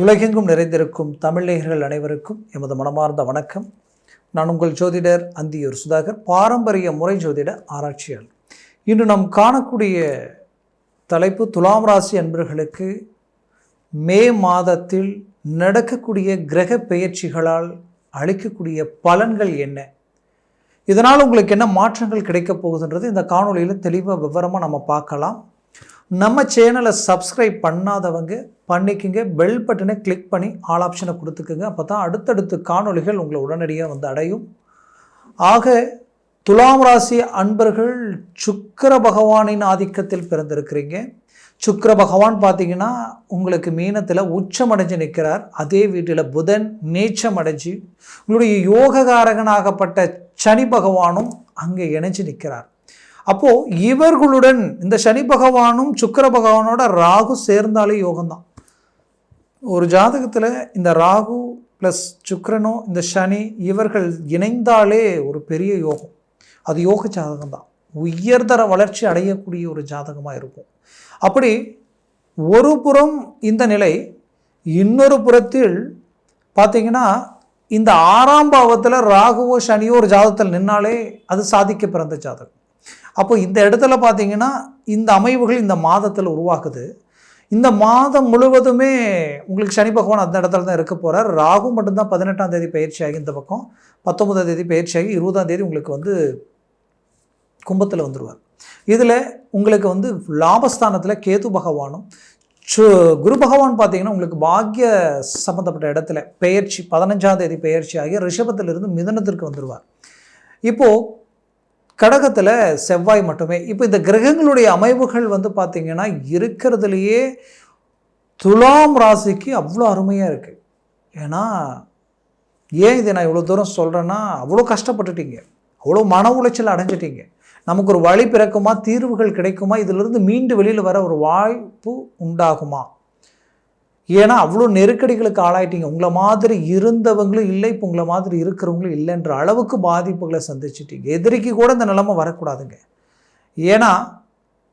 உலகெங்கும் நிறைந்திருக்கும் தமிழ் நேயர்கள் அனைவருக்கும் எமது மனமார்ந்த வணக்கம். நான் உங்கள் ஜோதிடர் அந்தியூர் சுதாகர், பாரம்பரிய முறை ஜோதிட ஆராய்ச்சியாளர். இன்று நாம் காணக்கூடிய தலைப்பு துலாம் ராசி அன்பர்களுக்கு மே மாதத்தில் நடக்கக்கூடிய கிரக பெயர்ச்சிகளால் அளிக்கக்கூடிய பலன்கள் என்ன, இதனால் உங்களுக்கு என்ன மாற்றங்கள் கிடைக்கப் போகுதுன்றது இந்த காணொலியில் தெளிவாக விவரமாக நம்ம பார்க்கலாம். நம்ம சேனலை சப்ஸ்கிரைப் பண்ணாதவங்க பண்ணிக்கோங்க, பெல் பட்டனை கிளிக் பண்ணி ஆல் ஆப்ஷனை கொடுத்துக்குங்க. அப்போ தான் அடுத்தடுத்து காணொலிகள் உங்களை உடனடியாக வந்து அடையும். ஆக துலாம் ராசி அன்பர்கள் சுக்கிர பகவானின் ஆதிக்கத்தில் பிறந்திருக்கிறீங்க. சுக்கிர பகவான் பார்த்தீங்கன்னா உங்களுக்கு மீனத்தில் உச்சம் அடைஞ்சு நிற்கிறார். அதே வீட்டில் புதன் நீச்சம் அடைஞ்சு உங்களுடைய யோககாரகனாகப்பட்ட சனி பகவானும் அங்கே இணைஞ்சு நிற்கிறார். அப்போது இவர்களுடன் இந்த சனி பகவானும் சுக்கிர பகவானோட ராகு சேர்ந்தாலே யோகம்தான். ஒரு ஜாதகத்தில் இந்த ராகு ப்ளஸ் சுக்கிரனோ இந்த சனி இவர்கள் இணைந்தாலே ஒரு பெரிய யோகம். அது யோக ஜாதகம் தான், உயர்தர வளர்ச்சி அடையக்கூடிய ஒரு ஜாதகமாக இருக்கும். அப்படி ஒரு புறம் இந்த நிலை, இன்னொரு புறத்தில் பார்த்தீங்கன்னா இந்த 6ஆம் பாவத்தில் ராகுவோ சனியோ ஒரு ஜாதகத்தில் நின்னாலே அது சாதிக்க பிறந்த ஜாதகம். அப்போ இந்த இடத்துல பார்த்தீங்கன்னா இந்த அமைவுகள் இந்த மாதத்தில் உருவாக்குது. இந்த மாதம் முழுவதுமே உங்களுக்கு சனி பகவான் அந்த இடத்துல தான் இருக்க போகிறார். ராகு மட்டும்தான் 18ஆம் தேதி பயிற்சியாகி இந்த பக்கம் 19ஆம் தேதி பயிற்சியாகி 20ஆம் தேதி உங்களுக்கு வந்து கும்பத்தில் வந்துடுவார். இதில் உங்களுக்கு வந்து லாபஸ்தானத்தில் கேது பகவானும் குரு பகவான் பார்த்தீங்கன்னா உங்களுக்கு பாக்கிய சம்மந்தப்பட்ட இடத்துல பெயர்ச்சி 15ஆம் தேதி பயிற்சியாகி ரிஷபத்திலிருந்து மிதனத்திற்கு வந்துடுவார். இப்போது கடகத்தில் செவ்வாய் மட்டுமே. இப்போ இந்த கிரகங்களுடைய அமைவுகள் வந்து பார்த்திங்கன்னா இருக்கிறதுலையே துலாம் ராசிக்கு அவ்வளோ அருமையாக இருக்குது. ஏன்னா ஏன் இதை நான் இவ்வளோ தூரம் சொல்கிறேன்னா, அவ்வளோ கஷ்டப்பட்டுட்டீங்க, அவ்வளோ மன உளைச்சல் அடைஞ்சிட்டீங்க. நமக்கு ஒரு வழி பிறக்குமா, தீர்வுகள் கிடைக்குமா, இதிலிருந்து மீண்டு வெளியில் வர ஒரு வாய்ப்பு உண்டாகுமா? ஏன்னா அவ்வளோ நெருக்கடிகளுக்கு ஆளாயிட்டீங்க. உங்களை மாதிரி இருந்தவங்களும் இல்லை, இப்போ உங்களை மாதிரி இருக்கிறவங்களும் இல்லைன்ற அளவுக்கு பாதிப்புகளை சந்திச்சிட்டீங்க. எதிரிக்கு கூட இந்த நிலைமை வரக்கூடாதுங்க. ஏன்னா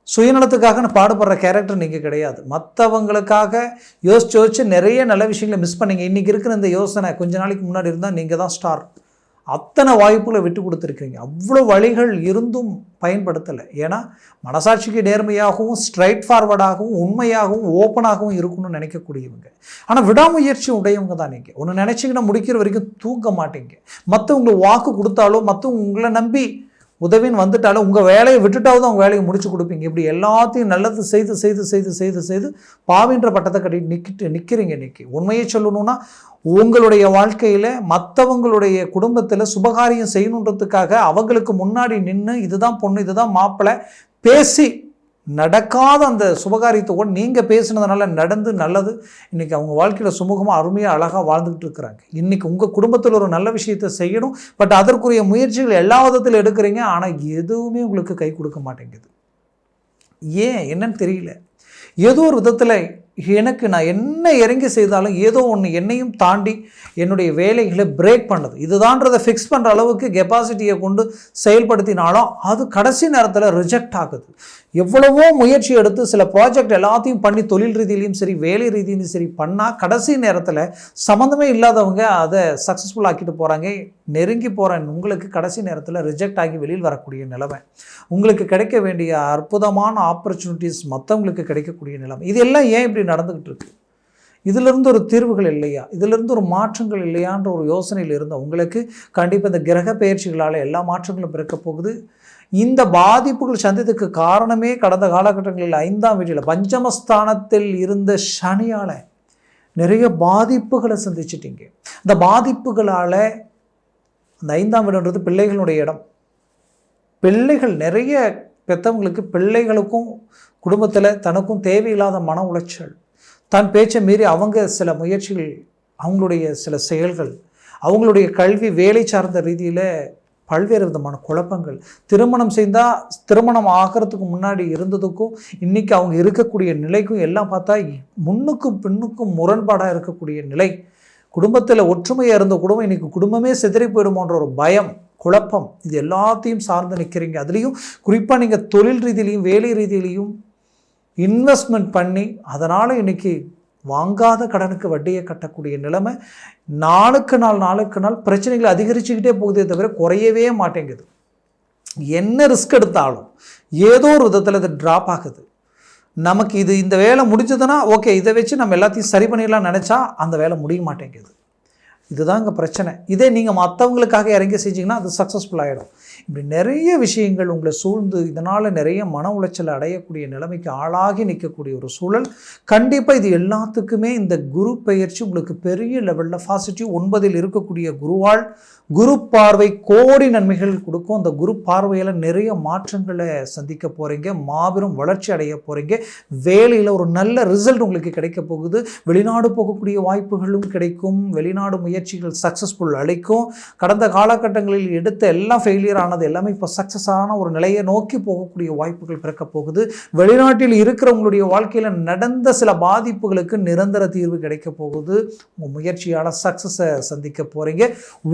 சுயநலத்துக்காக பாடுபடுற கேரக்டர் நீங்கள் கிடையாது. மற்றவங்களுக்காக யோசிச்சு நிறைய நல்ல விஷயங்களை மிஸ் பண்ணீங்க. இன்றைக்கி இருக்கிற இந்த யோசனை கொஞ்ச நாளைக்கு முன்னாடி இருந்தால் நீங்கள் தான் ஸ்டார். அத்தனை வாய்ப்புகளை விட்டு கொடுத்துருக்கீங்க. அவ்வளோ வழிகள் இருந்தும் பயன்படுத்தலை. ஏன்னா மனசாட்சிக்கு நேர்மையாகவும் ஸ்ட்ரைட் ஃபார்வர்டாகவும் உண்மையாகவும் ஓப்பனாகவும் இருக்கணும்னு நினைக்கக்கூடியவங்க. ஆனால் விடாமுயற்சி உடையவங்க தான் நீங்கள். ஒன்று நினச்சிங்கன்னா முடிக்கிற வரைக்கும் தூங்க மாட்டீங்க. மற்றவங்களுக்கு வாக்கு கொடுத்தாலோ மற்றவங்க உங்களை நம்பி உதவின்னு வந்துட்டாலும் உங்கள் வேலையை விட்டுட்டாவது அவங்க வேலையை முடிச்சு கொடுப்பீங்க. இப்படி எல்லாத்தையும் நல்லது செய்து செய்து செய்து செய்து செய்து பாவின்ற பட்டத்தை கட்டி நிற்கிறீங்க. இன்றைக்கி உண்மையை சொல்லணும்னா உங்களுடைய வாழ்க்கையில் மற்றவங்களுடைய குடும்பத்தில் சுபகாரியம் செய்யணுன்றதுக்காக அவங்களுக்கு முன்னாடி நின்று இதுதான் பொண்ணு இதுதான் மாப்பிள்ளை பேசி நடக்காத அந்த சுபகாரியத்தோடு நீங்கள் பேசுனதுனால நடந்து நல்லது இன்றைக்கி அவங்க வாழ்க்கையில் சுமூகமாக அருமையாக அழகாக வாழ்ந்துக்கிட்டு இருக்கிறாங்க. இன்றைக்கி உங்கள் குடும்பத்தில் ஒரு நல்ல விஷயத்தை செய்யணும், பட் அதற்குரிய முயற்சிகள் எல்லா விதத்தில் எடுக்கிறீங்க. ஆனால் எதுவுமே உங்களுக்கு கை கொடுக்க மாட்டேங்குது. ஏன் என்னன்னு தெரியல. ஏதோ ஒரு விதத்தில் எனக்கு நான் என்ன இறங்கி செய்தாலும் ஏதோ ஒன்று என்னையும் தாண்டி என்னுடைய வேலைகளை பிரேக் பண்ணுது. இதுதான்றதை ஃபிக்ஸ் பண்ணுற அளவுக்கு கெப்பாசிட்டியை கொண்டு செயல்படுத்தினாலும் அது கடைசி நேரத்தில் ரிஜெக்ட் ஆகுது. எவ்வளவோ முயற்சி எடுத்து சில ப்ராஜெக்ட் எல்லாத்தையும் பண்ணி தொழில் ரீதியிலையும் சரி வேலை ரீதியிலையும் சரி பண்ணால் கடைசி நேரத்தில் சம்மந்தமே இல்லாதவங்க அதை சக்ஸஸ்ஃபுல் ஆக்கிட்டு போகிறாங்க. நெருங்கி போகிற உங்களுக்கு கடைசி நேரத்தில் ரிஜெக்ட் ஆகி வெளியில் வரக்கூடிய நிலைமை, உங்களுக்கு கிடைக்க வேண்டிய அற்புதமான ஆப்பர்ச்சுனிட்டிஸ் மற்றவங்களுக்கு கிடைக்கக்கூடிய நிலைமை, இதெல்லாம் ஏன் இப்படி நடந்துக்கிட்டு இருக்கு? இதிலிருந்து ஒரு தீர்வுகள் இல்லையா, இதிலிருந்து ஒரு மாற்றங்கள் இல்லையான்ற ஒரு யோசனையில் இருந்த உங்களுக்கு கண்டிப்பாக இந்த கிரக பயிற்சிகளால் எல்லா மாற்றங்களும் பிறக்க போகுது. இந்த பாதிப்புகள் சந்தித்ததுக்கு காரணமே கடந்த காலகட்டங்களில் 5ஆம் வீட்டில் பஞ்சமஸ்தானத்தில் இருந்த சனியால் நிறைய பாதிப்புகளை சந்திச்சிட்டிங்க. இந்த பாதிப்புகளால் அந்த 5ஆம் வீடுன்றது பிள்ளைகளுடைய இடம். பிள்ளைகள் நிறைய பெற்றவங்களுக்கு பிள்ளைகளுக்கும் குடும்பத்தில் தனக்கும் தேவையில்லாத மன உளைச்சல், தன் பேச்சை மீறி அவங்க சில முயற்சிகள், அவங்களுடைய சில செயல்கள், அவங்களுடைய கல்வி வேலை சார்ந்த ரீதியில் பல்வேறு விதமான குழப்பங்கள், திருமணம் செய்தால் திருமணம் ஆகிறதுக்கு முன்னாடி இருந்ததுக்கும் இன்றைக்கி அவங்க இருக்கக்கூடிய நிலைக்கும் எல்லாம் பார்த்தா முன்னுக்கும் பின்னுக்கும் முரண்பாடாக இருக்கக்கூடிய நிலை. குடும்பத்தில் ஒற்றுமையாக இருந்த குடும்பம் இன்றைக்கி குடும்பமே சிதறி போயிடுமோன்ற ஒரு பயம், குழப்பம், இது எல்லாத்தையும் சார்ந்து நிற்கிறீங்க. அதுலேயும் குறிப்பாக நீங்கள் தொழில் ரீதியிலையும் வேலை ரீதியிலையும் இன்வெஸ்ட்மெண்ட் பண்ணி அதனால் இன்றைக்கி வாங்காத கடனுக்கு வட்டியை கட்டக்கூடிய நிலைமை. நாளுக்கு நாள் பிரச்சனைகள் அதிகரிச்சுக்கிட்டே போகுதே தவிர குறையவே மாட்டேங்குது. என்ன ரிஸ்க் எடுத்தாலும் ஏதோ ஒரு விதத்தில் இது ட்ராப் ஆகுது. நமக்கு இந்த வேலை முடிஞ்சதுன்னா ஓகே, இதை வச்சு நம்ம எல்லாத்தையும் சரி பண்ணிடலாம் நினச்சா அந்த வேலை முடிய மாட்டேங்குது. இதுதான் இங்கே பிரச்சனை. இதே நீங்கள் மற்றவங்களுக்காக இறங்கி செஞ்சிங்கன்னா அது சக்ஸஸ்ஃபுல் ஆகிடும். இப்படி நிறைய விஷயங்கள் உங்களை சூழ்ந்து இதனால் நிறைய மன உளைச்சல் அடையக்கூடிய நிலைமைக்கு ஆளாகி நிற்கக்கூடிய ஒரு சூழல். கண்டிப்பாக இது எல்லாத்துக்குமே இந்த குரு பெயர்ச்சி உங்களுக்கு பெரிய லெவலில் பாசிட்டிவ். 9ல் இருக்கக்கூடிய குருவால் குரு பார்வை கோடி நன்மைகள் கொடுக்கும். அந்த குரு பார்வையில் நிறைய மாற்றங்களை சந்திக்க போகிறீங்க. மாபெரும் வளர்ச்சி அடைய போகிறீங்க. வேலையில் ஒரு நல்ல ரிசல்ட் உங்களுக்கு கிடைக்க போகுது. வெளிநாடு போகக்கூடிய வாய்ப்புகளும் கிடைக்கும். வெளிநாடு முயற்சிகள் சக்ஸஸ்ஃபுல் அளிக்கும். கடந்த காலகட்டங்களில் எடுத்த எல்லாம் ஃபெயிலியர் ஆனது எல்லாமே இப்போ சக்ஸஸ் ஆன ஒரு நிலையை நோக்கி போகக்கூடிய வாய்ப்புகள் பிறக்க போகுது. வெளிநாட்டில் இருக்கிறவங்களுடைய வாழ்க்கையில் நடந்த சில பாதிப்புகளுக்கு நிரந்தர தீர்வு கிடைக்க போகுது. உங்கள் முயற்சியால் சக்ஸஸை சந்திக்க போகிறீங்க.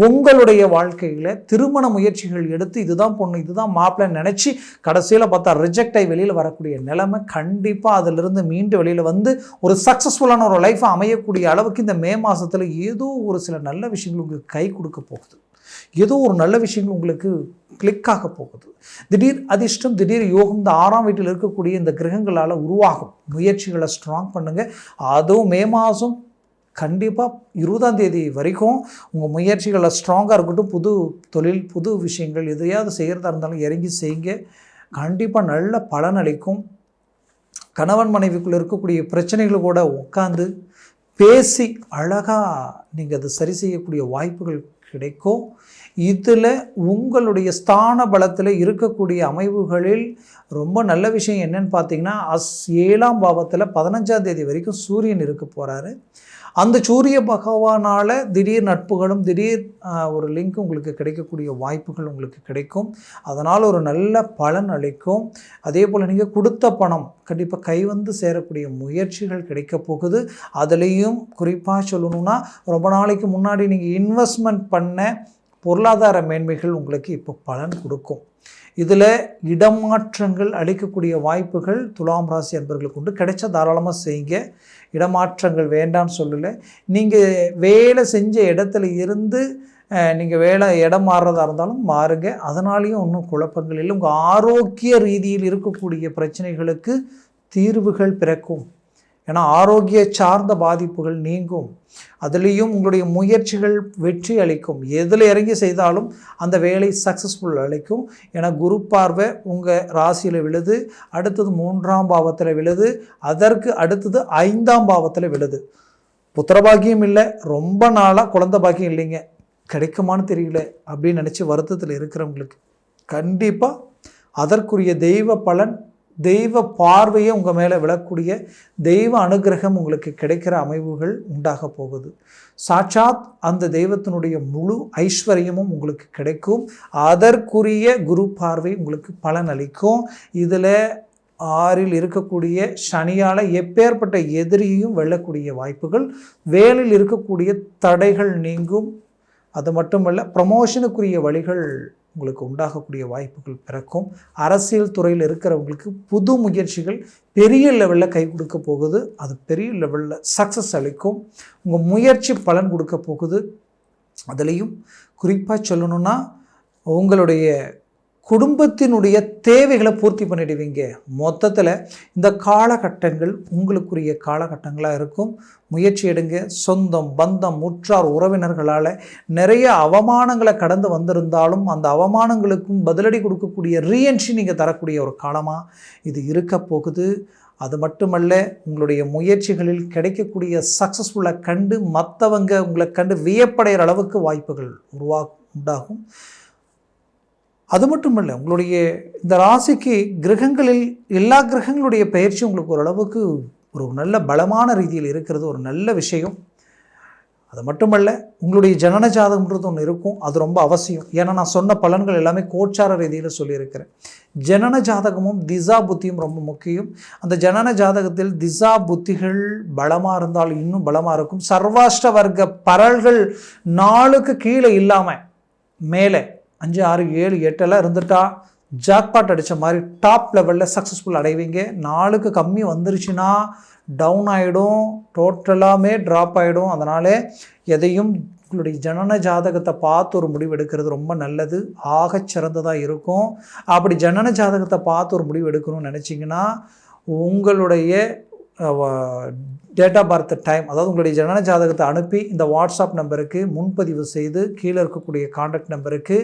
உங்களுடைய வாழ்க்கையில் திருமண முயற்சிகள் எடுத்து இதுதான் பொண்ணு இதுதான் மாப்பிள்ளை நினச்சி கடைசியில் பார்த்தா ரிஜெக்ட் ஆகி வெளியில் வரக்கூடிய நிலைமை. கண்டிப்பாக அதிலிருந்து மீண்டு வெளியில் வந்து ஒரு சக்ஸஸ்ஃபுல்லான ஒரு லைஃப்பை அமையக்கூடிய அளவுக்கு இந்த மே மாதத்தில் ஏதோ ஒரு சில நல்ல விஷயங்கள் உங்களுக்கு கை கொடுக்க போகுது. ஏதோ ஒரு நல்ல விஷயங்கள் உங்களுக்கு கிளிக் ஆக போகுது. திடீர் அதிர்ஷ்டம், திடீர் யோகம் இந்த 6ஆம் வீட்டில் இருக்கக்கூடிய இந்த கிரகங்களால் உருவாகும். முயற்சிகளை ஸ்ட்ராங் பண்ணுங்கள். அதுவும் மே மாதம் கண்டிப்பாக 20ஆம் தேதி வரைக்கும் உங்கள் முயற்சிகளை ஸ்ட்ராங்காக இருக்கட்டும். புது தொழில், புது விஷயங்கள் எதையாவது செய்கிறதா இருந்தாலும் இறங்கி செய்யுங்க. கண்டிப்பாக நல்ல பலன் அளிக்கும். கணவன் மனைவிக்குள்ளே இருக்கக்கூடிய பிரச்சனைகள் கூட உட்காந்து பேசி அழகாக நீங்கள் அதை சரி செய்யக்கூடிய வாய்ப்புகள் கிடைக்கும். இதில் உங்களுடைய ஸ்தான பலத்தில் இருக்கக்கூடிய அமைவுகளில் ரொம்ப நல்ல விஷயம் என்னன்னு பார்த்தீங்கன்னா 7ஆம் பாவத்தில் 15ஆம் தேதி வரைக்கும் சூரியன் இருக்க போகிறாரு. அந்த சூரிய பகவானால் திடீர் நட்புகளும் திடீர் ஒரு லிங்க் உங்களுக்கு கிடைக்கக்கூடிய வாய்ப்புகள் உங்களுக்கு கிடைக்கும். அதனால் ஒரு நல்ல பலன் அளிக்கும். அதே போல் நீங்கள் கொடுத்த பணம் கண்டிப்பாக கை வந்து சேரக்கூடிய முயற்சிகள் கிடைக்க போகுது. அதுலேயும் குறிப்பாக சொல்லணுன்னா ரொம்ப நாளைக்கு முன்னாடி நீங்கள் இன்வெஸ்ட்மெண்ட் பண்ண பொருளாதார மேன்மைகள் உங்களுக்கு இப்போ பலன் கொடுக்கும். இதில் இடமாற்றங்கள் அளிக்கக்கூடிய வாய்ப்புகள் துலாம் ராசி அன்பர்களுக்கு உண்டு. கிடைச்சா தாராளமாக செய்யுங்க. இடமாற்றங்கள் வேண்டான்னு சொல்லலை. நீங்கள் வேலை செஞ்ச இடத்துல இருந்து நீங்கள் இடம் மாறுறதா இருந்தாலும் மாறுங்க. அதனாலேயும் ஒன்றும் குழப்பங்கள் இல்லை. உங்கள் ஆரோக்கிய ரீதியில் இருக்கக்கூடிய பிரச்சனைகளுக்கு தீர்வுகள் பிறக்கும். ஏன்னா ஆரோக்கிய சார்ந்த பாதிப்புகள் நீங்கும். அதுலேயும் உங்களுடைய முயற்சிகள் வெற்றி அளிக்கும். எதில் இறங்கி செய்தாலும் அந்த வேலை சக்ஸஸ்ஃபுல் அளிக்கும். ஏன்னா குரு பார்வை உங்கள் ராசியில் விழுது, அடுத்தது 3ஆம் பாவத்தில் விழுது, அதற்கு அடுத்தது 5ஆம் பாவத்தில் விழுது. புத்திரபாக்கியம் இல்லை, ரொம்ப நாளாக குழந்தை பாக்கியம் இல்லைங்க, கிடைக்குமான்னு தெரியல அப்படின்னு நினச்சி வருத்தத்தில் இருக்கிறவங்களுக்கு கண்டிப்பாக அதற்குரிய தெய்வ பலன், தெய்வ பார்வையை உங்கள் மேலே விழக்கூடிய தெய்வ அனுகிரகம் உங்களுக்கு கிடைக்கிற அமைவுகள் உண்டாக போகுது. சாட்சாத் அந்த தெய்வத்தினுடைய முழு ஐஸ்வர்யமும் உங்களுக்கு கிடைக்கும். அதற்குரிய குரு பார்வை உங்களுக்கு பலன் அளிக்கும். இதில் 6ல் இருக்கக்கூடிய சனியால் எப்பேற்பட்ட எதிரியையும் வெல்லக்கூடிய வாய்ப்புகள், வேலையில் இருக்கக்கூடிய தடைகள் நீங்கும். அது மட்டுமல்ல, ப்ரமோஷனுக்குரிய வழிகள் உங்களுக்கு உண்டாகக்கூடிய வாய்ப்புகள் பிறக்கும். அரசியல் துறையில் இருக்கிறவங்களுக்கு புது முயற்சிகள் பெரிய லெவலில் கை கொடுக்க போகுது. அது பெரிய லெவலில் சக்ஸஸ் அளிக்கும். உங்கள் முயற்சி பலன் கொடுக்க போகுது. அதுலேயும் குறிப்பாக சொல்லணுன்னா உங்களுடைய குடும்பத்தினுடைய தேவைகளை பூர்த்தி பண்ணிடுவீங்க. மொத்தத்தில் இந்த காலகட்டங்கள் உங்களுக்குரிய காலகட்டங்களாக இருக்கும். முயற்சி எடுங்க. சொந்தம், பந்தம், உற்றார் உறவினர்களால் நிறைய அவமானங்களை கடந்து வந்திருந்தாலும் அந்த அவமானங்களுக்கும் பதிலடி கொடுக்கக்கூடிய ரீஎன்ட்ரி நீங்கள் தரக்கூடிய ஒரு காலமாக இது இருக்க போகுது. அது மட்டுமல்ல, உங்களுடைய முயற்சிகளில் கிடைக்கக்கூடிய சக்ஸஸ்ஃபுல்லாக கண்டு மற்றவங்க உங்களை கண்டு வியப்படைகிற அளவுக்கு வாய்ப்புகள் உண்டாகும். அது மட்டும் இல்லை, உங்களுடைய இந்த ராசிக்கு கிரகங்களில் எல்லா கிரகங்களுடைய பயிற்சி உங்களுக்கு ஓரளவுக்கு ஒரு நல்ல பலமான ரீதியில் இருக்கிறது ஒரு நல்ல விஷயம். அது மட்டுமல்ல, உங்களுடைய ஜனன ஜாதகம்ன்றது ஒன்று இருக்கும். அது ரொம்ப அவசியம். ஏன்னா நான் சொன்ன பலன்கள் எல்லாமே கோச்சார ரீதியில் சொல்லியிருக்கிறேன். ஜனன ஜாதகமும் திசா புத்தியும் ரொம்ப முக்கியம். அந்த ஜனன ஜாதகத்தில் திசா புத்திகள் பலமாக இருந்தால் இன்னும் பலமாக இருக்கும். சர்வாஷ்ட வர்க்க பரல்கள் 4க்கு கீழே இல்லாமல் மேலே 5, 6, 7, 8 இருந்துட்டா ஜாக்பாட் அடித்த மாதிரி டாப் லெவலில் சக்ஸஸ்ஃபுல் அடைவீங்க. நாளுக்கு கம்மி வந்துருச்சுன்னா டவுன் ஆகிடும், டோட்டலாமே ட்ராப் ஆகிடும். அதனால் எதையும் உங்களுடைய ஜனன ஜாதகத்தை பார்த்து ஒரு முடிவு எடுக்கிறது ரொம்ப நல்லது, ஆகச் சிறந்ததாக இருக்கும். அப்படி ஜனன ஜாதகத்தை பார்த்து ஒரு முடிவு எடுக்கணும்னு நினச்சிங்கன்னா உங்களுடைய டேட் ஆஃப் பர்த் டைம், அதாவது உங்களுடைய ஜனன ஜாதகத்தை அனுப்பி இந்த வாட்ஸ்அப் நம்பருக்கு முன்பதிவு செய்து கீழே இருக்கக்கூடிய கான்டாக்ட் நம்பருக்கு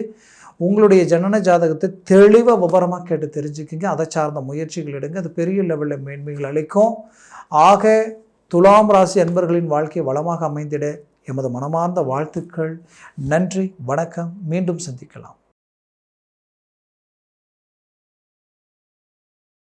உங்களுடைய ஜனன ஜாதகத்தை தெளிவாக விவரமாக கேட்டு தெரிஞ்சுக்கிங்க. அதை சார்ந்த முயற்சிகள் எடுங்க, அது பெரிய லெவலில் மேன்மைகள் அளிக்கும். ஆக துலாம் ராசி அன்பர்களின் வாழ்க்கை வளமாக அமைந்திட எமது மனமார்ந்த வாழ்த்துக்கள். நன்றி, வணக்கம். மீண்டும் சந்திக்கலாம்.